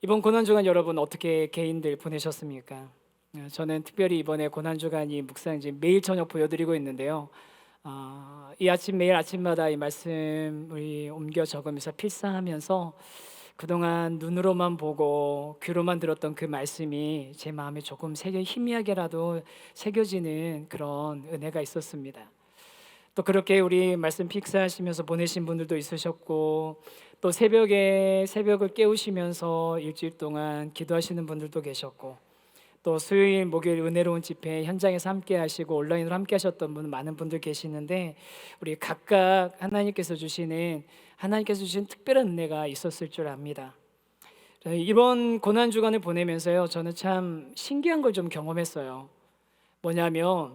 이번 고난주간 여러분 어떻게 개인들 보내셨습니까? 저는 특별히 이번에 고난주간이 묵상지 매일 저녁 보여드리고 있는데요. 이 아침 매일 아침마다 이 말씀을 옮겨 적으면서 필사하면서 그동안 눈으로만 보고 귀로만 들었던 그 말씀이 제 마음에 조금 희미하게라도 새겨지는 그런 은혜가 있었습니다. 또 그렇게 우리 말씀 픽스하시면서 보내신 분들도 있으셨고, 또 새벽을 깨우시면서 일주일 동안 기도하시는 분들도 계셨고, 또 수요일 목요일 은혜로운 집회 현장에서 함께 하시고 온라인으로 함께 하셨던 분 많은 분들 계시는데, 우리 각각 하나님께서 주신 특별한 은혜가 있었을 줄 압니다. 이번 고난 주간을 보내면서요, 저는 참 신기한 걸 좀 경험했어요. 뭐냐면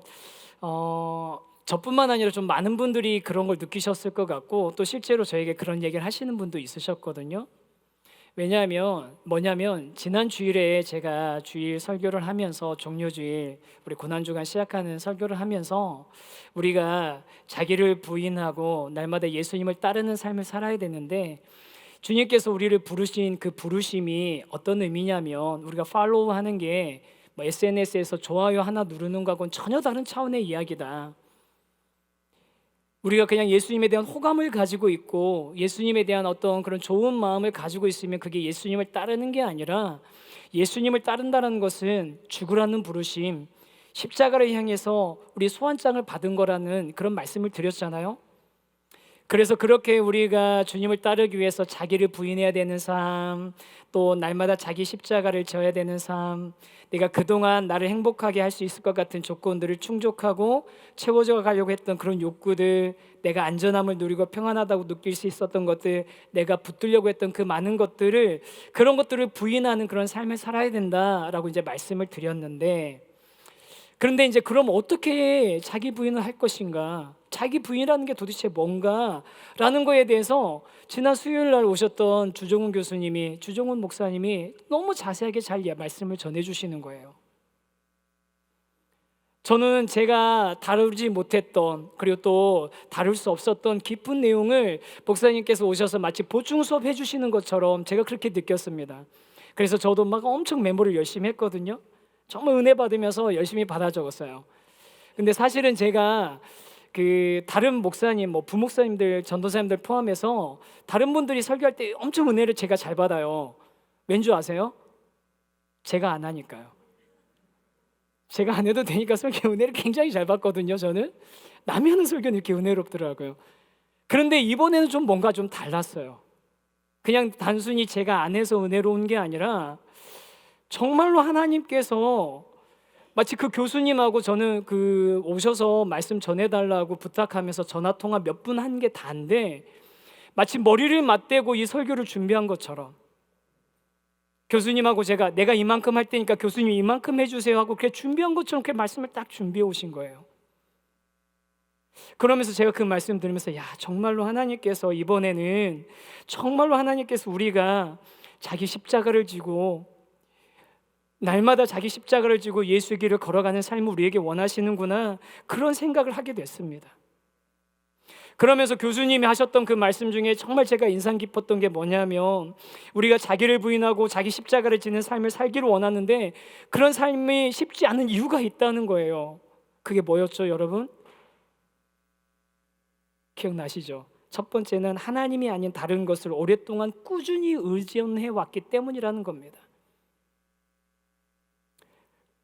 저뿐만 아니라 좀 많은 분들이 그런 걸 느끼셨을 것 같고, 또 실제로 저에게 그런 얘기를 하시는 분도 있으셨거든요. 뭐냐면 지난 주일에 제가 주일 설교를 하면서 종료주일 우리 고난주간 시작하는 설교를 하면서 우리가 자기를 부인하고 날마다 예수님을 따르는 삶을 살아야 되는데, 주님께서 우리를 부르신 그 부르심이 어떤 의미냐면, 우리가 팔로우하는 게 SNS에서 좋아요 하나 누르는 거하고는 전혀 다른 차원의 이야기다. 우리가 그냥 예수님에 대한 호감을 가지고 있고 예수님에 대한 어떤 그런 좋은 마음을 가지고 있으면 그게 예수님을 따르는 게 아니라, 예수님을 따른다는 것은 죽으라는 부르심, 십자가를 향해서 우리 소환장을 받은 거라는 그런 말씀을 드렸잖아요. 그래서 그렇게 우리가 주님을 따르기 위해서 자기를 부인해야 되는 삶, 또 날마다 자기 십자가를 져야 되는 삶, 내가 그동안 나를 행복하게 할 수 있을 것 같은 조건들을 충족하고 채워져 가려고 했던 그런 욕구들, 내가 안전함을 누리고 평안하다고 느낄 수 있었던 것들, 내가 붙들려고 했던 그 많은 것들을, 그런 것들을 부인하는 그런 삶을 살아야 된다라고 이제 말씀을 드렸는데, 그런데 이제 그럼 어떻게 자기 부인을 할 것인가? 자기 부인이라는 게 도대체 뭔가? 라는 거에 대해서 지난 수요일 날 오셨던 주종훈 목사님이 너무 자세하게 잘 말씀을 전해 주시는 거예요. 저는 제가 다루지 못했던, 그리고 또 다룰 수 없었던 깊은 내용을 목사님께서 오셔서 마치 보충 수업 해주시는 것처럼 제가 그렇게 느꼈습니다. 그래서 저도 막 엄청 메모를 열심히 했거든요. 정말 은혜 받으면서 열심히 받아 적었어요. 근데 사실은 제가 그 다른 목사님, 부목사님들, 전도사님들 포함해서 다른 분들이 설교할 때 엄청 은혜를 제가 잘 받아요. 왠 줄 아세요? 제가 안 하니까요. 제가 안 해도 되니까 설교 은혜를 굉장히 잘 받거든요. 저는 남이 하는 설교는 이렇게 은혜롭더라고요. 그런데 이번에는 좀 뭔가 좀 달랐어요. 그냥 단순히 제가 안 해서 은혜로운 게 아니라, 정말로 하나님께서 마치 그 교수님하고 저는 오셔서 말씀 전해달라고 부탁하면서 전화통화 몇 분 한 게 다인데, 마치 머리를 맞대고 이 설교를 준비한 것처럼, 교수님하고 내가 이만큼 할 테니까 교수님 이만큼 해주세요 하고 그렇게 준비한 것처럼 그렇게 말씀을 딱 준비해 오신 거예요. 그러면서 제가 그 말씀 들으면서, 정말로 하나님께서 우리가 자기 십자가를 지고 날마다 자기 십자가를 지고 예수의 길을 걸어가는 삶을 우리에게 원하시는구나, 그런 생각을 하게 됐습니다. 그러면서 교수님이 하셨던 그 말씀 중에 정말 제가 인상 깊었던 게 뭐냐면, 우리가 자기를 부인하고 자기 십자가를 지는 삶을 살기를 원하는데 그런 삶이 쉽지 않은 이유가 있다는 거예요. 그게 뭐였죠, 여러분? 기억나시죠? 첫 번째는 하나님이 아닌 다른 것을 오랫동안 꾸준히 의존해 왔기 때문이라는 겁니다.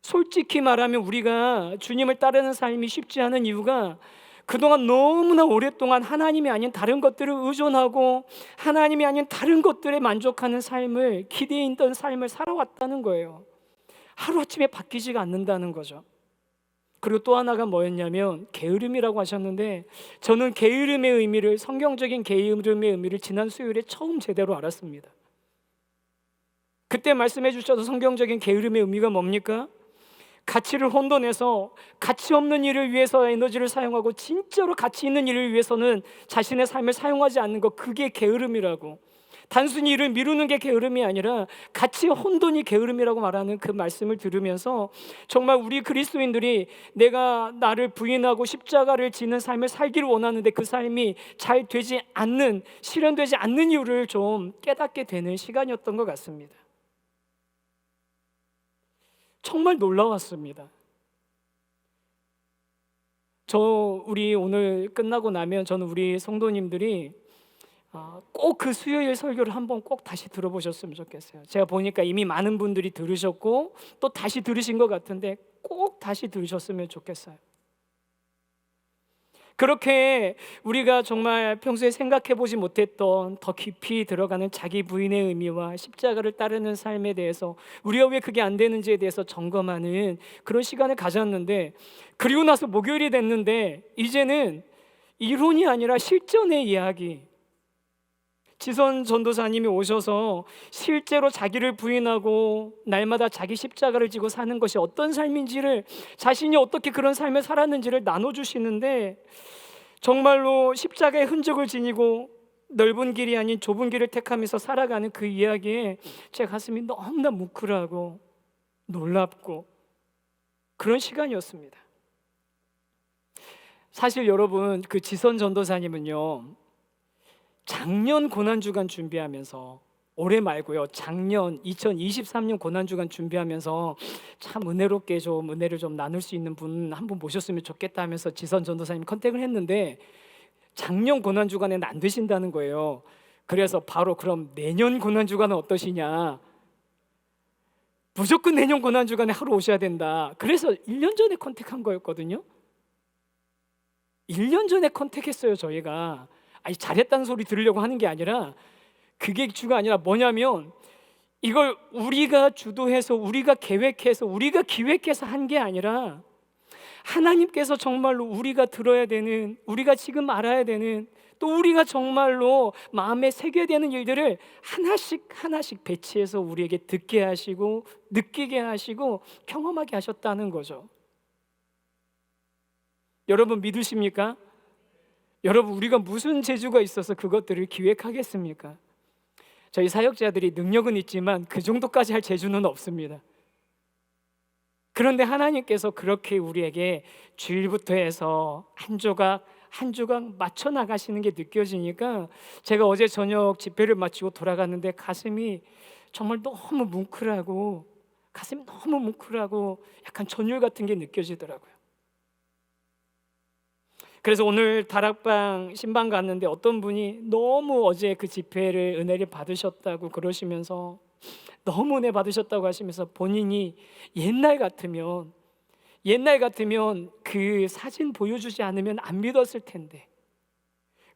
솔직히 말하면 우리가 주님을 따르는 삶이 쉽지 않은 이유가, 그동안 너무나 오랫동안 하나님이 아닌 다른 것들을 의존하고 하나님이 아닌 다른 것들에 만족하는 삶을, 기대에 있던 삶을 살아왔다는 거예요. 하루아침에 바뀌지가 않는다는 거죠. 그리고 또 하나가 뭐였냐면 게으름이라고 하셨는데, 저는 성경적인 게으름의 의미를 지난 수요일에 처음 제대로 알았습니다. 그때 말씀해 주셔서 성경적인 게으름의 의미가 뭡니까? 가치를 혼돈해서 가치 없는 일을 위해서 에너지를 사용하고 진짜로 가치 있는 일을 위해서는 자신의 삶을 사용하지 않는 것, 그게 게으름이라고. 단순히 일을 미루는 게 게으름이 아니라 가치 혼돈이 게으름이라고 말하는 그 말씀을 들으면서, 정말 우리 그리스도인들이 내가 나를 부인하고 십자가를 지는 삶을 살기를 원하는데 그 삶이 잘 되지 않는, 실현되지 않는 이유를 좀 깨닫게 되는 시간이었던 것 같습니다. 정말 놀라웠습니다. 우리 오늘 끝나고 나면 저는 우리 성도님들이 꼭 그 수요일 설교를 한번 꼭 다시 들어보셨으면 좋겠어요. 제가 보니까 이미 많은 분들이 들으셨고 또 다시 들으신 것 같은데 꼭 다시 들으셨으면 좋겠어요. 그렇게 우리가 정말 평소에 생각해보지 못했던 더 깊이 들어가는 자기 부인의 의미와 십자가를 따르는 삶에 대해서 우리가 왜 그게 안 되는지에 대해서 점검하는 그런 시간을 가졌는데, 그리고 나서 목요일이 됐는데 이제는 이론이 아니라 실전의 이야기, 지선 전도사님이 오셔서 실제로 자기를 부인하고 날마다 자기 십자가를 지고 사는 것이 어떤 삶인지를, 자신이 어떻게 그런 삶을 살았는지를 나눠주시는데, 정말로 십자가의 흔적을 지니고 넓은 길이 아닌 좁은 길을 택하면서 살아가는 그 이야기에 제 가슴이 너무나 뭉클하고 놀랍고 그런 시간이었습니다. 사실 여러분, 그 지선 전도사님은요, 작년 고난주간 준비하면서, 올해 말고요, 작년 2023년 고난주간 준비하면서 참 은혜롭게 좀 은혜를 좀 나눌 수 있는 분 한 분 모셨으면 좋겠다 하면서 지선 전도사님 컨택을 했는데 작년 고난주간에는 안 되신다는 거예요. 그래서 바로 그럼 내년 고난주간은 어떠시냐, 무조건 내년 고난주간에 하러 오셔야 된다. 그래서 1년 전에 컨택한 거였거든요. 1년 전에 컨택했어요. 저희가 잘했다는 소리 들으려고 하는 게 아니라, 그게 주가 아니라 뭐냐면, 이걸 우리가 주도해서 우리가 계획해서 우리가 기획해서 한 게 아니라 하나님께서 정말로 우리가 들어야 되는, 우리가 지금 알아야 되는, 또 우리가 정말로 마음에 새겨야 되는 일들을 하나씩 하나씩 배치해서 우리에게 듣게 하시고 느끼게 하시고 경험하게 하셨다는 거죠. 여러분 믿으십니까? 여러분, 우리가 무슨 재주가 있어서 그것들을 기획하겠습니까? 저희 사역자들이 능력은 있지만 그 정도까지 할 재주는 없습니다. 그런데 하나님께서 그렇게 우리에게 주일부터 해서 한 조각 한 조각 맞춰 나가시는 게 느껴지니까, 제가 어제 저녁 집회를 마치고 돌아갔는데 가슴이 정말 너무 뭉클하고, 가슴이 너무 뭉클하고 약간 전율 같은 게 느껴지더라고요. 그래서 오늘 다락방 신방 갔는데 어떤 분이 너무 어제 그 집회를 은혜를 받으셨다고 그러시면서, 너무 은혜 받으셨다고 하시면서 본인이 옛날 같으면 그 사진 보여주지 않으면 안 믿었을 텐데,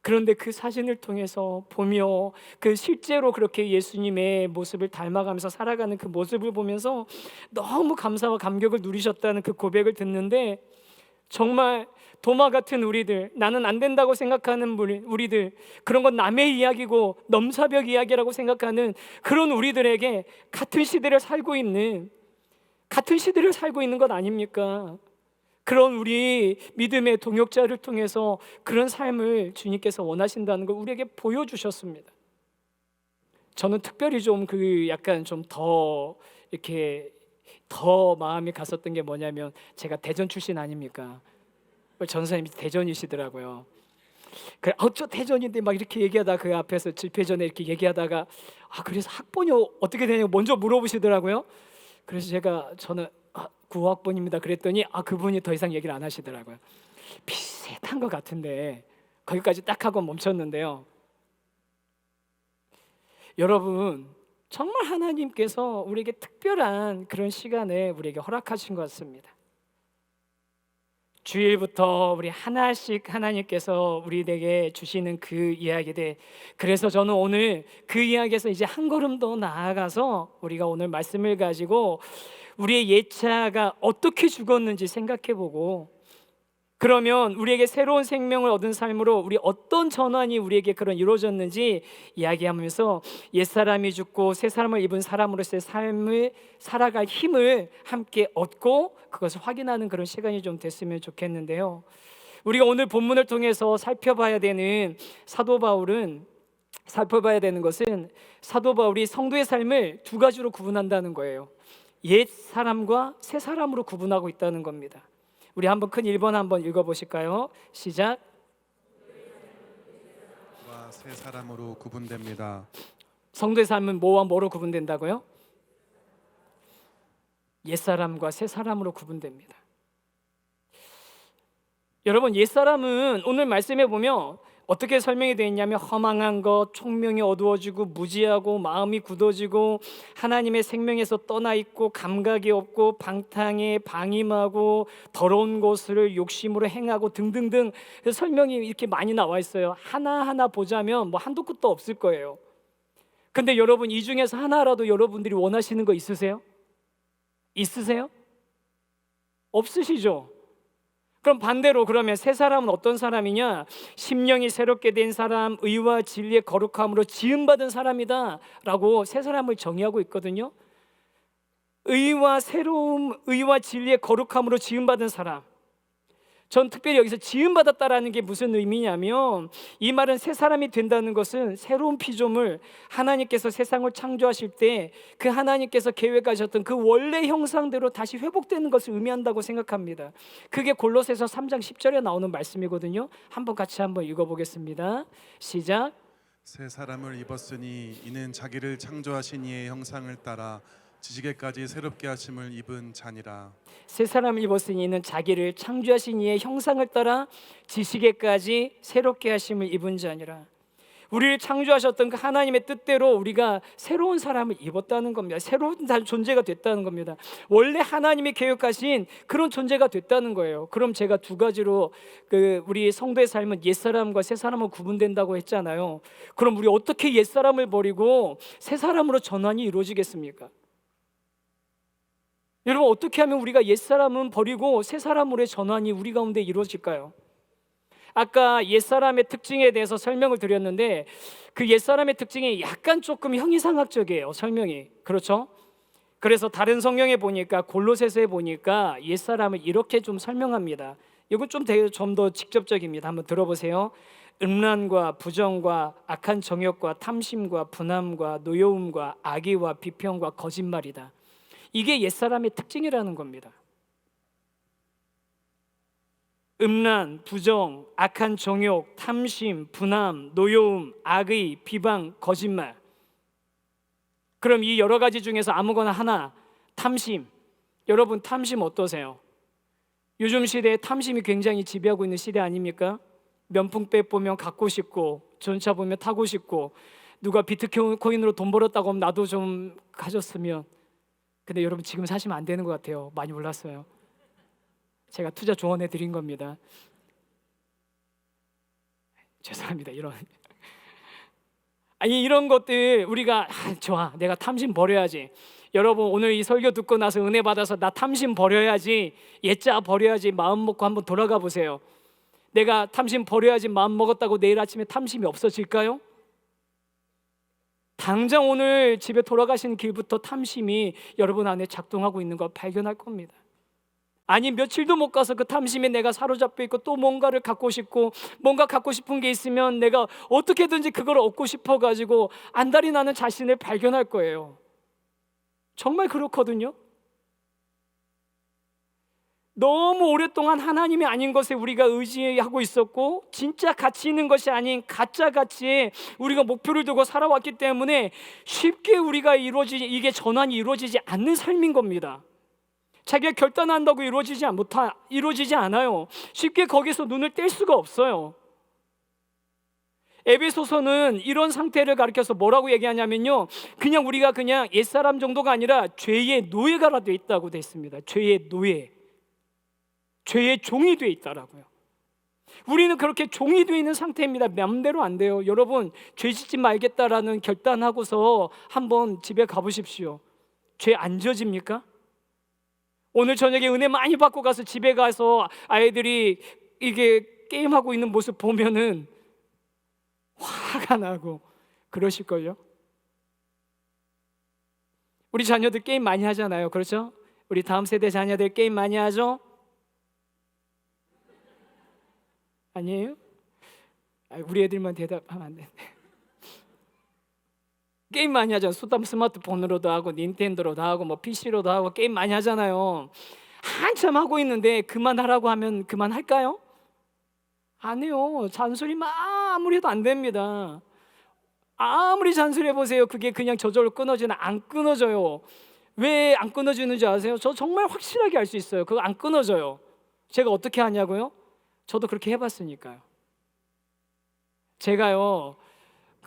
그런데 그 사진을 통해서 보며 그 실제로 그렇게 예수님의 모습을 닮아가면서 살아가는 그 모습을 보면서 너무 감사와 감격을 누리셨다는 그 고백을 듣는데, 정말 도마 같은 우리들, 나는 안 된다고 생각하는 우리들, 그런 건 남의 이야기고 넘사벽 이야기라고 생각하는 그런 우리들에게 같은 시대를 살고 있는 것 아닙니까? 그런 우리 믿음의 동역자를 통해서 그런 삶을 주님께서 원하신다는 걸 우리에게 보여주셨습니다. 저는 특별히 좀 약간 좀 더 이렇게 더 마음이 갔었던 게 뭐냐면, 제가 대전 출신 아닙니까? 전사님이 대전이시더라고요. 그래, 저 대전인데 막 이렇게 얘기하다가 그 앞에서 집회 전에 이렇게 얘기하다가 그래서 학번이 어떻게 되냐고 먼저 물어보시더라고요. 그래서 저는 9학번입니다 그랬더니 그분이 더 이상 얘기를 안 하시더라고요. 비슷한 것 같은데 거기까지 딱 하고 멈췄는데요. 여러분, 정말 하나님께서 우리에게 특별한 그런 시간을 우리에게 허락하신 것 같습니다. 주일부터 우리 하나씩 하나님께서 우리에게 주시는 그 이야기들, 그래서 저는 오늘 그 이야기에서 이제 한 걸음 더 나아가서 우리가 오늘 말씀을 가지고 우리의 옛자가 어떻게 죽었는지 생각해보고, 그러면 우리에게 새로운 생명을 얻은 삶으로 우리 어떤 전환이 우리에게 그런 이루어졌는지 이야기하면서 옛사람이 죽고 새사람을 입은 사람으로서의 삶을 살아갈 힘을 함께 얻고 그것을 확인하는 그런 시간이 좀 됐으면 좋겠는데요. 우리가 오늘 본문을 통해서 살펴봐야 되는 것은, 사도 바울이 성도의 삶을 두 가지로 구분한다는 거예요. 옛 사람과 새 사람으로 구분하고 있다는 겁니다. 우리 한번 큰 1번 한번 읽어보실까요? 시작. 새 사람으로 구분됩니다. 성도의 삶은 뭐와 뭐로 구분된다고요? 옛사람과 새사람으로 구분됩니다. 여러분, 옛사람은 오늘 말씀해 보면 어떻게 설명이 되어 있냐면 허망한 것, 총명이 어두워지고 무지하고 마음이 굳어지고 하나님의 생명에서 떠나 있고 감각이 없고 방탕에 방임하고 더러운 것을 욕심으로 행하고 등등등 설명이 이렇게 많이 나와 있어요. 하나하나 보자면 뭐 한도 끝도 없을 거예요. 근데 여러분, 이 중에서 하나라도 여러분들이 원하시는 거 있으세요? 있으세요? 없으시죠? 그럼 반대로 그러면 새 사람은 어떤 사람이냐? 심령이 새롭게 된 사람, 의와 진리의 거룩함으로 지음받은 사람이다 라고 새 사람을 정의하고 있거든요. 의와 새로움, 의와 진리의 거룩함으로 지음받은 사람. 전 특별히 여기서 지음받았다라는 게 무슨 의미냐면, 이 말은 새 사람이 된다는 것은 새로운 피조물, 하나님께서 세상을 창조하실 때 그 하나님께서 계획하셨던 그 원래 형상대로 다시 회복되는 것을 의미한다고 생각합니다. 그게 골로새서 3장 10절에 나오는 말씀이거든요. 한번 같이 한번 읽어보겠습니다. 시작. 새 사람을 입었으니 이는 자기를 창조하신 이의 형상을 따라 지지개까지 새롭게 하심을 입은 자니라. 새 사람을 입었으니 이는 자기를 창조하신 이의 형상을 따라 지식에까지 새롭게 하심을 입은 자니라. 우리를 창조하셨던 그 하나님의 뜻대로 우리가 새로운 사람을 입었다는 겁니다. 새로운 존재가 됐다는 겁니다. 원래 하나님이 계획하신 그런 존재가 됐다는 거예요. 그럼 제가 두 가지로 우리 성도의 삶은 옛사람과 새사람으로 구분된다고 했잖아요. 그럼 우리 어떻게 옛사람을 버리고 새사람으로 전환이 이루어지겠습니까? 여러분, 어떻게 하면 우리가 옛사람은 버리고 새사람으로의 전환이 우리 가운데 이루어질까요? 아까 옛사람의 특징에 대해서 설명을 드렸는데 그 옛사람의 특징이 약간 조금 형이상학적이에요. 설명이. 그렇죠? 그래서 다른 성경에 보니까 골로새서에 보니까 옛사람을 이렇게 좀 설명합니다. 이건 좀 더 직접적입니다. 한번 들어보세요. 음란과 부정과 악한 정욕과 탐심과 분함과 노여움과 악의와 비평과 거짓말이다. 이게 옛사람의 특징이라는 겁니다. 음란, 부정, 악한 정욕, 탐심, 분함, 노여움, 악의, 비방, 거짓말. 그럼 이 여러 가지 중에서 아무거나 하나, 탐심. 여러분, 탐심 어떠세요? 요즘 시대에 탐심이 굉장히 지배하고 있는 시대 아닙니까? 면풍백 보면 갖고 싶고, 전차 보면 타고 싶고, 누가 비트코인으로 돈 벌었다고 하면 나도 좀 가졌으면. 근데 여러분, 지금 사시면 안 되는 것 같아요. 많이 올랐어요. 제가 투자 조언해 드린 겁니다. 죄송합니다. 이런 것들 우리가 좋아, 내가 탐심 버려야지. 여러분, 오늘 이 설교 듣고 나서 은혜 받아서 나 탐심 버려야지, 옛자 버려야지 마음 먹고 한번 돌아가 보세요. 내가 탐심 버려야지 마음 먹었다고 내일 아침에 탐심이 없어질까요? 당장 오늘 집에 돌아가시는 길부터 탐심이 여러분 안에 작동하고 있는 걸 발견할 겁니다. 아니, 며칠도 못 가서 그 탐심에 내가 사로잡혀 있고 또 뭔가를 갖고 싶고, 뭔가 갖고 싶은 게 있으면 내가 어떻게든지 그걸 얻고 싶어가지고 안달이 나는 자신을 발견할 거예요. 정말 그렇거든요. 너무 오랫동안 하나님이 아닌 것에 우리가 의지하고 있었고, 진짜 가치 있는 것이 아닌 가짜 가치에 우리가 목표를 두고 살아왔기 때문에 쉽게 우리가 이게 전환이 이루어지지 않는 삶인 겁니다. 자기가 결단한다고 이루어지지 않아요. 쉽게 거기서 눈을 뗄 수가 없어요. 에베소서는 이런 상태를 가리켜서 뭐라고 얘기하냐면요, 그냥 우리가 그냥 옛사람 정도가 아니라 죄의 노예가 되어 있다고 되어 있습니다. 죄의 노예, 죄의 종이 되어 있다라고요. 우리는 그렇게 종이 되어 있는 상태입니다. 맘대로 안 돼요. 여러분, 죄 짓지 말겠다라는 결단하고서 한번 집에 가보십시오. 죄 안 지어집니까? 오늘 저녁에 은혜 많이 받고 가서 집에 가서 아이들이 이게 게임하고 있는 모습 보면은 화가 나고 그러실걸요? 우리 자녀들 게임 많이 하잖아요. 그렇죠? 우리 다음 세대 자녀들 게임 많이 하죠? 아니에요? 우리 애들만 대답하면 안 되는데. 게임 많이 하잖아요. 스마트폰으로도 하고 닌텐도로도 하고 뭐 PC로도 하고 게임 많이 하잖아요. 한참 하고 있는데 그만하라고 하면 그만할까요? 안 해요. 잔소리만 아무리 해도 안 됩니다. 아무리 잔소리 해보세요. 그게 그냥 저절로 끊어지나 안 끊어져요. 왜 안 끊어지는지 아세요? 저 정말 확실하게 알 수 있어요. 그거 안 끊어져요. 제가 어떻게 하냐고요? 저도 그렇게 해봤으니까요. 제가요,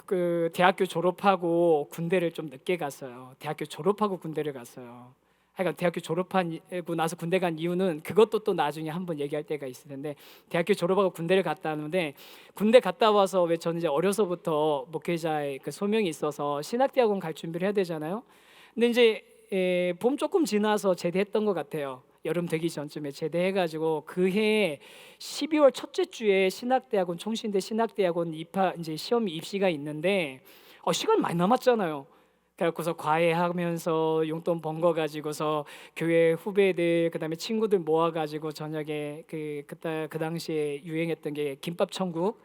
그 대학교 졸업하고 군대를 좀 늦게 갔어요. 대학교 졸업하고 군대를 갔어요. 하여간 대학교 졸업하고 나서 군대 간 이유는 그것도 또 나중에 한번 얘기할 때가 있을 텐데, 대학교 졸업하고 군대를 갔다 왔는데, 군대 갔다 와서 왜 저는 이제 어려서부터 목회자의 그 소명이 있어서 신학대학원 갈 준비를 해야 되잖아요. 근데 이제 봄 조금 지나서 제대했던 것 같아요. 여름 되기 전쯤에 제대해가지고 그 해에 12월 첫째 주에 신학대학원, 총신대 신학대학원 입학 이제 시험 입시가 있는데 시간 많이 남았잖아요. 그래갖고서 과외하면서 용돈 번 거 가지고서 교회 후배들 그다음에 친구들 모아가지고 저녁에 그 당시에 유행했던 게 김밥 천국,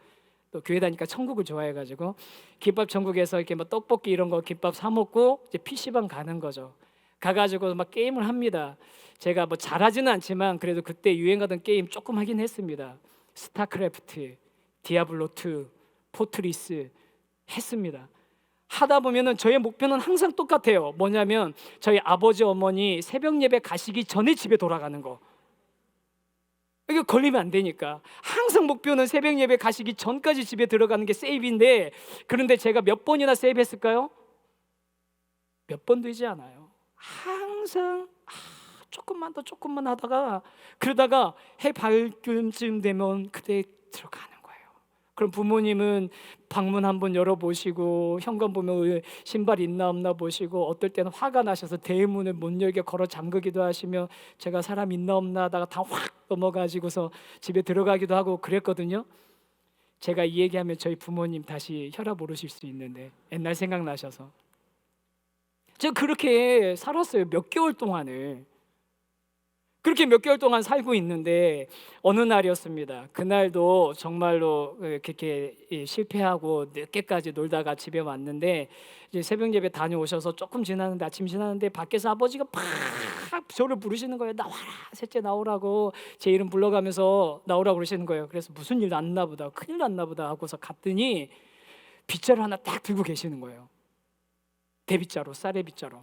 또 교회 다니까 천국을 좋아해가지고 김밥 천국에서 이렇게 뭐 떡볶이 이런 거 김밥 사 먹고 이제 PC방 가는 거죠. 가가지고 막 게임을 합니다. 제가 뭐 잘하지는 않지만 그래도 그때 유행하던 게임 조금 하긴 했습니다. 스타크래프트, 디아블로 2, 포트리스 했습니다. 하다 보면은 저의 목표는 항상 똑같아요. 뭐냐면 저희 아버지 어머니 새벽 예배 가시기 전에 집에 돌아가는 거. 이게 걸리면 안 되니까 항상 목표는 새벽 예배 가시기 전까지 집에 들어가는 게 세이브인데, 그런데 제가 몇 번이나 세이브했을까요? 몇 번도 되지 않아요. 항상 조금만 더 조금만 하다가 그러다가 해 밝음쯤 되면 그때 들어가는 거예요. 그럼 부모님은 방문 한번 열어보시고 현관 보면 신발 있나 없나 보시고, 어떨 때는 화가 나셔서 대문을 못 열게 걸어 잠그기도 하시며 제가 사람 있나 없나 하다가 다 확 넘어가지고서 집에 들어가기도 하고 그랬거든요. 제가 이 얘기하면 저희 부모님 다시 혈압 오르실 수 있는데 옛날 생각나셔서 제가 그렇게 살았어요. 몇 개월 동안을. 그렇게 몇 개월 동안 살고 있는데 어느 날이었습니다. 그날도 정말로 그렇게 실패하고 늦게까지 놀다가 집에 왔는데, 이제 새벽 예배 다녀오셔서 조금 지났는데, 아침 지났는데 밖에서 아버지가 팍 저를 부르시는 거예요. 나와라, 셋째 나오라고 제 이름 불러가면서 나오라고 그러시는 거예요. 그래서 무슨 일 났나 보다, 큰일 났나 보다 하고서 갔더니 빗자루 하나 딱 들고 계시는 거예요. 대빗자루, 쌀의 빗자루.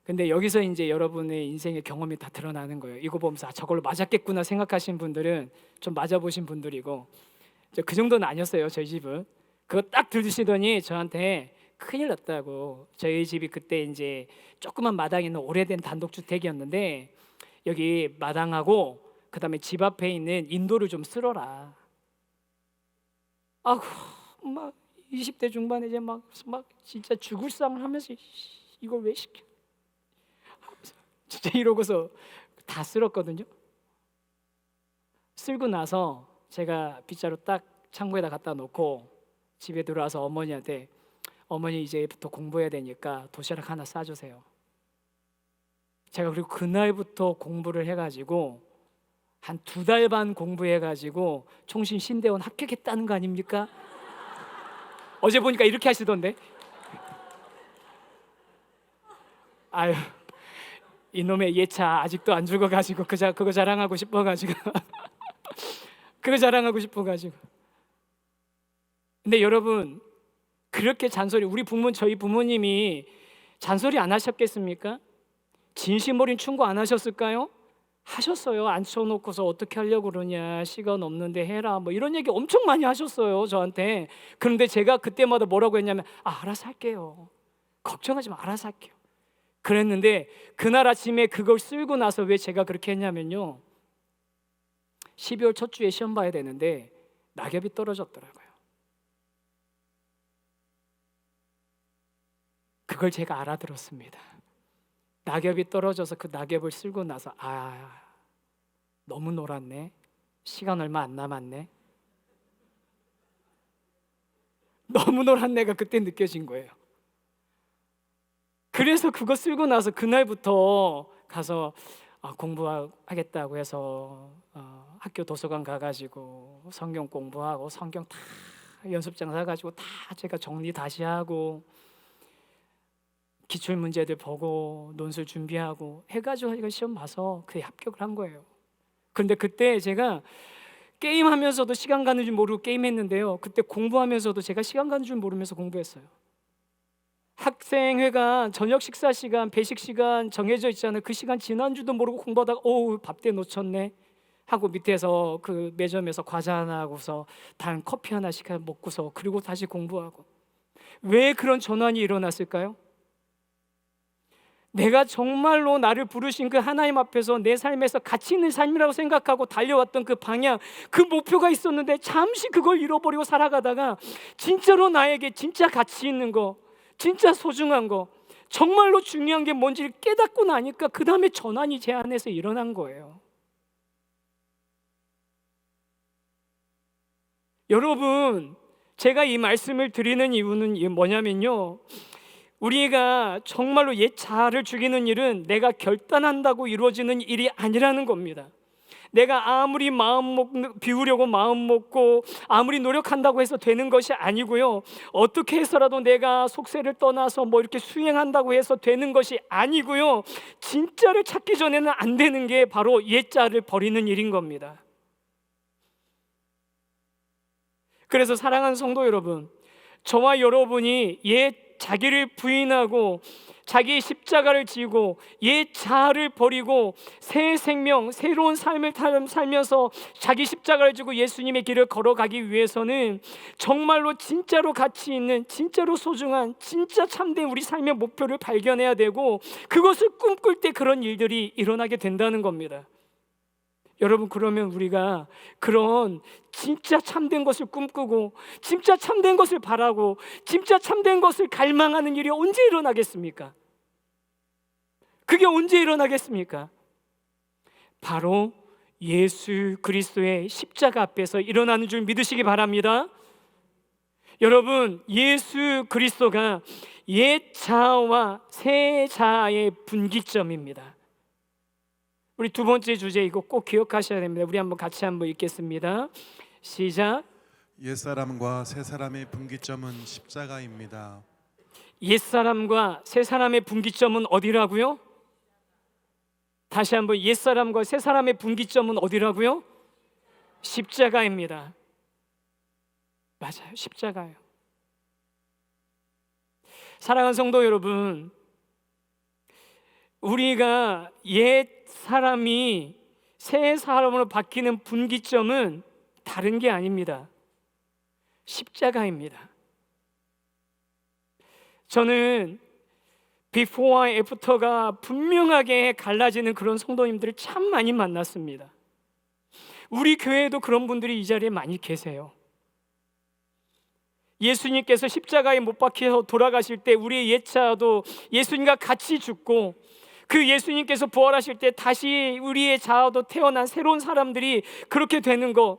근데 여기서 이제 여러분의 인생의 경험이 다 드러나는 거예요. 이거 보면서 저걸로 맞았겠구나 생각하신 분들은 좀 맞아보신 분들이고, 그 정도는 아니었어요. 저희 집은 그거 딱 들으시더니 저한테 큰일 났다고. 저희 집이 그때 이제 조그만 마당에 있는 오래된 단독주택이었는데, 여기 마당하고 그다음에 집 앞에 있는 인도를 좀 쓸어라. 아고, 막 20대 중반에 이제 막 진짜 죽을 상을 하면서 이걸 왜 시켜? 진짜 이러고서 다 쓸었거든요. 쓸고 나서 제가 빗자루 딱 창고에다 갖다 놓고 집에 들어와서 어머니한테, 어머니 이제부터 공부해야 되니까 도시락 하나 싸주세요. 제가 그리고 그날부터 공부를 해가지고 한 2달 반 공부해가지고 총신 신대원 합격했다는 거 아닙니까? 어제 보니까 이렇게 하시던데. 아유, 이놈의 예차 아직도 안 죽어가지고 그거 자랑하고 싶어가지고 그거 자랑하고 싶어가지고. 근데 여러분, 그렇게 잔소리, 저희 부모님이 잔소리 안 하셨겠습니까? 진심 어린 충고 안 하셨을까요? 하셨어요. 앉혀놓고서 어떻게 하려고 그러냐, 시간 없는데 해라, 뭐 이런 얘기 엄청 많이 하셨어요, 저한테. 그런데 제가 그때마다 뭐라고 했냐면, 알아서 할게요, 걱정하지 마, 알아서 할게요. 그랬는데 그날 아침에 그걸 쓸고 나서 왜 제가 그렇게 했냐면요, 12월 첫 주에 시험 봐야 되는데 낙엽이 떨어졌더라고요. 그걸 제가 알아들었습니다. 낙엽이 떨어져서 그 낙엽을 쓸고 나서 너무 놀았네, 시간 얼마 안 남았네, 너무 놀았네가 그때 느껴진 거예요. 그래서 그거 쓸고 나서 그날부터 가서 공부하겠다고 해서 학교 도서관 가가지고 성경 공부하고 성경 다 연습장 사가지고 다 제가 정리 다시 하고 기출 문제들 보고 논술 준비하고 해가지고 시험 봐서 그에 합격을 한 거예요. 그런데 그때 제가 게임하면서도 시간 가는 줄 모르고 게임했는데요, 그때 공부하면서도 제가 시간 가는 줄 모르면서 공부했어요. 학생회가 저녁 식사 시간, 배식 시간 정해져 있잖아요. 그 시간 지난 줄도 모르고 공부하다가 밥 때 놓쳤네 하고 밑에서 그 매점에서 과자 하나 하고서 단 커피 하나씩 먹고서 그리고 다시 공부하고. 왜 그런 전환이 일어났을까요? 내가 정말로 나를 부르신 그 하나님 앞에서 내 삶에서 가치 있는 삶이라고 생각하고 달려왔던 그 방향, 그 목표가 있었는데 잠시 그걸 잃어버리고 살아가다가 진짜로 나에게 진짜 가치 있는 거, 진짜 소중한 거, 정말로 중요한 게 뭔지를 깨닫고 나니까 그 다음에 전환이 제 안에서 일어난 거예요. 여러분, 제가 이 말씀을 드리는 이유는 뭐냐면요, 우리가 정말로 옛 자아를 죽이는 일은 내가 결단한다고 이루어지는 일이 아니라는 겁니다. 내가 아무리 비우려고 마음 먹고 아무리 노력한다고 해서 되는 것이 아니고요, 어떻게 해서라도 내가 속세를 떠나서 이렇게 수행한다고 해서 되는 것이 아니고요, 진짜를 찾기 전에는 안 되는 게 바로 옛 자아를 버리는 일인 겁니다. 그래서 사랑하는 성도 여러분, 저와 여러분이 옛 자기를 부인하고 자기의 십자가를 지고 옛 자아를 버리고 새 생명, 새로운 삶을 살면서 자기 십자가를 지고 예수님의 길을 걸어가기 위해서는 정말로 진짜로 가치 있는, 진짜로 소중한, 진짜 참된 우리 삶의 목표를 발견해야 되고, 그것을 꿈꿀 때 그런 일들이 일어나게 된다는 겁니다. 여러분, 그러면 우리가 그런 진짜 참된 것을 꿈꾸고 진짜 참된 것을 바라고 진짜 참된 것을 갈망하는 일이 언제 일어나겠습니까? 그게 언제 일어나겠습니까? 바로 예수 그리스도의 십자가 앞에서 일어나는 줄 믿으시기 바랍니다. 여러분, 예수 그리스도가 옛 자아와 새 자아의 분기점입니다. 우리 두 번째 주제, 이거 꼭 기억하셔야 됩니다. 우리 같이 한번 읽겠습니다. 시작. 옛사람과 새사람의 분기점은 십자가입니다. 옛사람과 새사람의 분기점은 어디라고요? 다시 한번, 옛사람과 새사람의 분기점은 어디라고요? 십자가입니다. 맞아요, 십자가예요. 사랑하는 성도 여러분, 우리가 옛 사람이 새 사람으로 바뀌는 분기점은 다른 게 아닙니다. 십자가입니다. 저는 비포와 애프터가 분명하게 갈라지는 그런 성도님들을 참 많이 만났습니다. 우리 교회에도 그런 분들이 이 자리에 많이 계세요. 예수님께서 십자가에 못 박혀서 돌아가실 때 우리의 옛 자아도 예수님과 같이 죽고, 그 예수님께서 부활하실 때 다시 우리의 자아도 태어난 새로운 사람들이 그렇게 되는 것,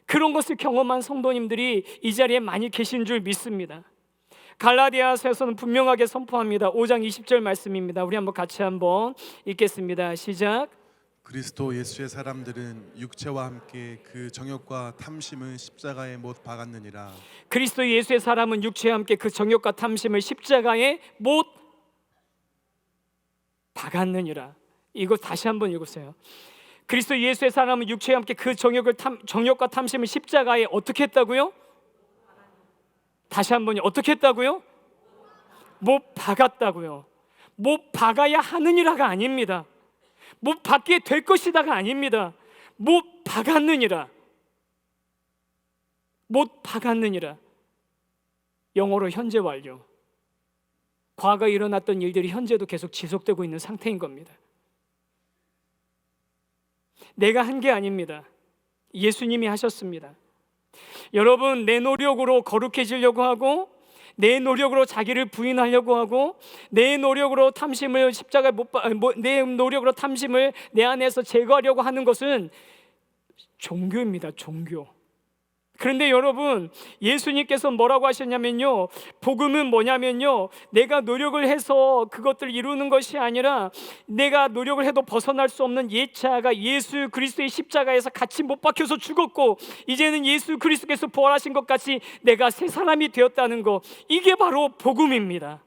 그런 것을 경험한 성도님들이 이 자리에 많이 계신 줄 믿습니다. 갈라디아서에서는 분명하게 선포합니다. 5장 20절 말씀입니다. 우리 같이 한번 읽겠습니다. 시작. 그리스도 예수의 사람들은 육체와 함께 그 정욕과 탐심을 십자가에 못 박았느니라. 그리스도 예수의 사람은 육체와 함께 그 정욕과 탐심을 십자가에 못 박았느니라. 이거 다시 한번 읽으세요. 그리스도 예수의 사람은 육체와 함께 그 정욕과 탐심을 십자가에 어떻게 했다고요? 다시 한번, 어떻게 했다고요? 못 박았다고요. 못 박아야 하느니라가 아닙니다. 못 박게 될 것이다가 아닙니다. 못 박았느니라. 못 박았느니라. 영어로 현재 완료. 과거에 일어났던 일들이 현재도 계속 지속되고 있는 상태인 겁니다. 내가 한 게 아닙니다. 예수님이 하셨습니다. 여러분, 내 노력으로 거룩해지려고 하고, 내 노력으로 자기를 부인하려고 하고, 내 노력으로 탐심을 십자가에 내 노력으로 탐심을 내 안에서 제거하려고 하는 것은 종교입니다. 종교. 그런데 여러분, 예수님께서 뭐라고 하셨냐면요, 복음은 뭐냐면요, 내가 노력을 해서 그것들을 이루는 것이 아니라 내가 노력을 해도 벗어날 수 없는 옛 자아가 예수 그리스도의 십자가에서 같이 못 박혀서 죽었고, 이제는 예수 그리스도께서 부활하신 것 같이 내가 새 사람이 되었다는 것, 이게 바로 복음입니다.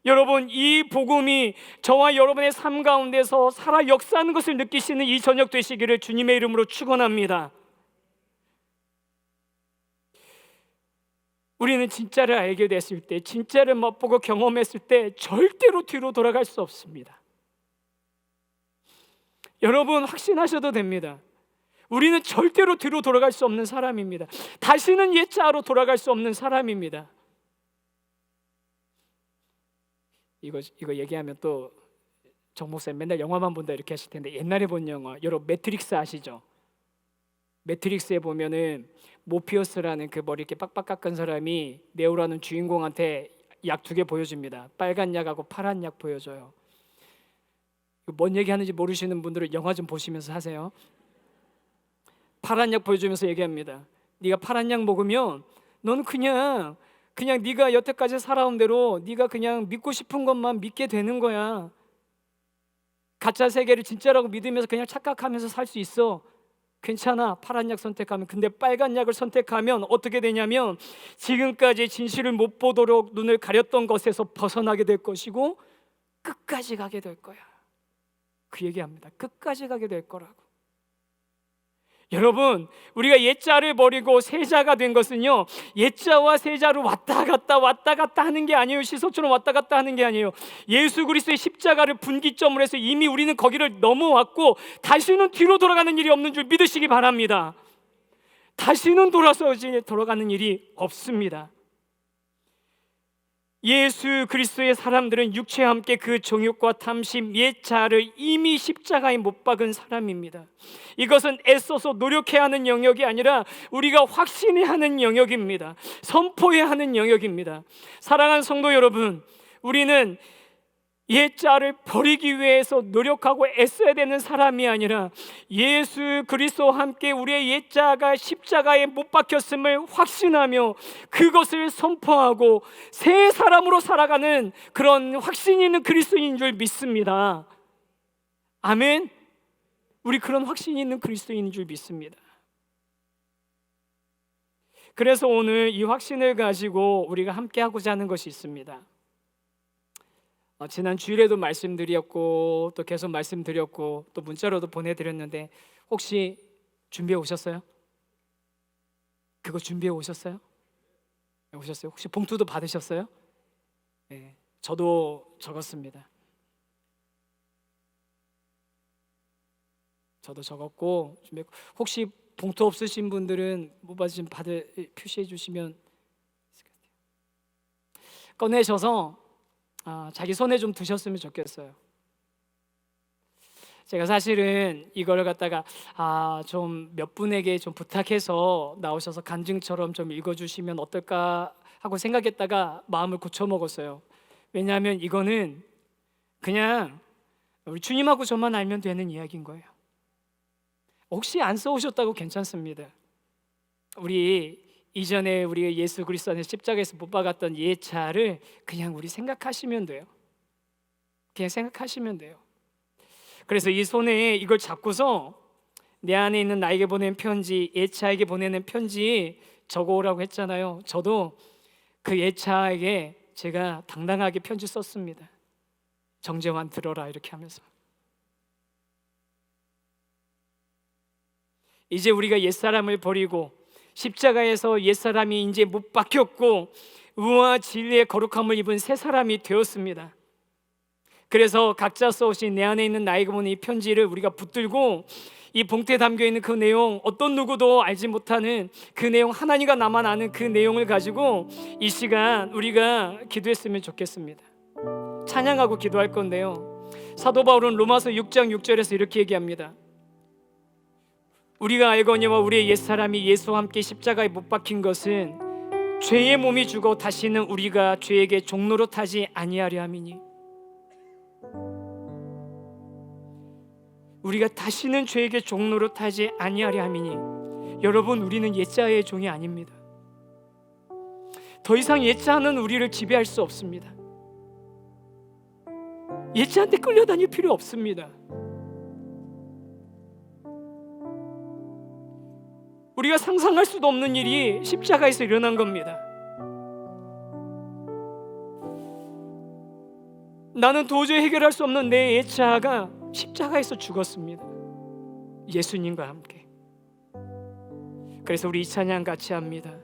여러분, 이 복음이 저와 여러분의 삶 가운데서 살아 역사하는 것을 느끼시는 이 저녁 되시기를 주님의 이름으로 축원합니다. 우리는 진짜를 알게 됐을 때, 진짜를 맛보고 경험했을 때 절대로 뒤로 돌아갈 수 없습니다. 여러분 확신하셔도 됩니다. 우리는 절대로 뒤로 돌아갈 수 없는 사람입니다. 다시는 옛자로 돌아갈 수 없는 사람입니다. 이거 얘기하면 또 정목사님 맨날 영화만 본다 이렇게 하실 텐데, 옛날에 본 영화 여러분 매트릭스 아시죠? 매트릭스에 보면은 모피어스라는 그 머리 이렇게 빡빡 깎은 사람이 네오라는 주인공한테 약 2개 보여줍니다. 빨간 약하고 파란 약 보여줘요. 뭔 얘기하는지 모르시는 분들은 영화 좀 보시면서 하세요. 파란 약 보여주면서 얘기합니다. 네가 파란 약 먹으면 너는 그냥 네가 여태까지 살아온 대로 네가 그냥 믿고 싶은 것만 믿게 되는 거야. 가짜 세계를 진짜라고 믿으면서 그냥 착각하면서 살 수 있어. 괜찮아, 파란 약 선택하면. 근데 빨간 약을 선택하면 어떻게 되냐면 지금까지 진실을 못 보도록 눈을 가렸던 것에서 벗어나게 될 것이고 끝까지 가게 될 거야. 그 얘기합니다. 끝까지 가게 될 거라고. 여러분, 우리가 옛자를 버리고 새자가 된 것은요, 옛자와 새자로 왔다 갔다 하는 게 아니에요. 시소처럼 왔다 갔다 하는 게 아니에요. 예수 그리스도의 십자가를 분기점으로 해서 이미 우리는 거기를 넘어왔고 다시는 뒤로 돌아가는 일이 없는 줄 믿으시기 바랍니다. 다시는 돌아가는 일이 없습니다. 예수 그리스도의 사람들은 육체와 함께 그 정욕과 탐심, 옛자를 이미 십자가에 못 박은 사람입니다. 이것은 애써서 노력해야 하는 영역이 아니라 우리가 확신해야 하는 영역입니다. 선포해야 하는 영역입니다. 사랑하는 성도 여러분, 우리는 옛자를 버리기 위해서 노력하고 애써야 되는 사람이 아니라 예수 그리스도와 함께 우리의 옛자가 십자가에 못 박혔음을 확신하며 그것을 선포하고 새 사람으로 살아가는 그런 확신이 있는 그리스도인인 줄 믿습니다. 아멘. 우리 그런 확신이 있는 그리스도인인 줄 믿습니다. 그래서 오늘 이 확신을 가지고 우리가 함께 하고자 하는 것이 있습니다. 지난 주일에도 말씀드렸고 또 계속 말씀드렸고 또 문자로도 보내드렸는데 혹시 준비해 오셨어요? 그거 준비해 오셨어요? 오셨어요? 혹시 봉투도 받으셨어요? 네, 저도 적었습니다. 저도 적었고 혹시 봉투 없으신 분들은 못 받으신 표시해 주시면 꺼내셔서 자기 손에 좀 두셨으면 좋겠어요. 제가 사실은 이걸 갖다가 좀 몇 분에게 좀 부탁해서 나오셔서 간증처럼 좀 읽어주시면 어떨까 하고 생각했다가 마음을 고쳐먹었어요. 왜냐하면 이거는 그냥 우리 주님하고 저만 알면 되는 이야기인 거예요. 혹시 안 써오셨다고 괜찮습니다. 우리 이전에 우리 예수 그리스도 안에 십자가에서 못 박았던 옛자를 그냥 우리 생각하시면 돼요. 그냥 생각하시면 돼요. 그래서 이 손에 이걸 잡고서 내 안에 있는 나에게 보낸 편지, 옛자에게 보내는 편지 적어오라고 했잖아요. 저도 그 옛자에게 제가 당당하게 편지 썼습니다. 정재환 들어라 이렇게 하면서. 이제 우리가 옛사람을 버리고 십자가에서 옛사람이 이제 못 박혔고 의와 진리의 거룩함을 입은 새 사람이 되었습니다. 그래서 각자 써오신 내 안에 있는 나에게 보낸 이 편지를 우리가 붙들고 이 봉투에 담겨있는 그 내용, 어떤 누구도 알지 못하는 그 내용, 하나님과 나만 아는 그 내용을 가지고 이 시간 우리가 기도했으면 좋겠습니다. 찬양하고 기도할 건데요, 사도 바울은 로마서 6장 6절에서 이렇게 얘기합니다. 우리가 알거니와 우리의 옛사람이 예수와 함께 십자가에 못 박힌 것은 죄의 몸이 죽어 다시는 우리가 죄에게 종노릇하지 아니하려 함이니. 우리가 다시는 죄에게 종노릇하지 아니하려 함이니. 여러분, 우리는 옛자의 종이 아닙니다. 더 이상 옛자는 우리를 지배할 수 없습니다. 옛자한테 끌려다닐 필요 없습니다. 우리가 상상할 수도 없는 일이 십자가에서 일어난 겁니다. 나는 도저히 해결할 수 없는 내 옛자가 십자가에서 죽었습니다. 예수님과 함께. 그래서 우리 이 찬양 같이 합니다.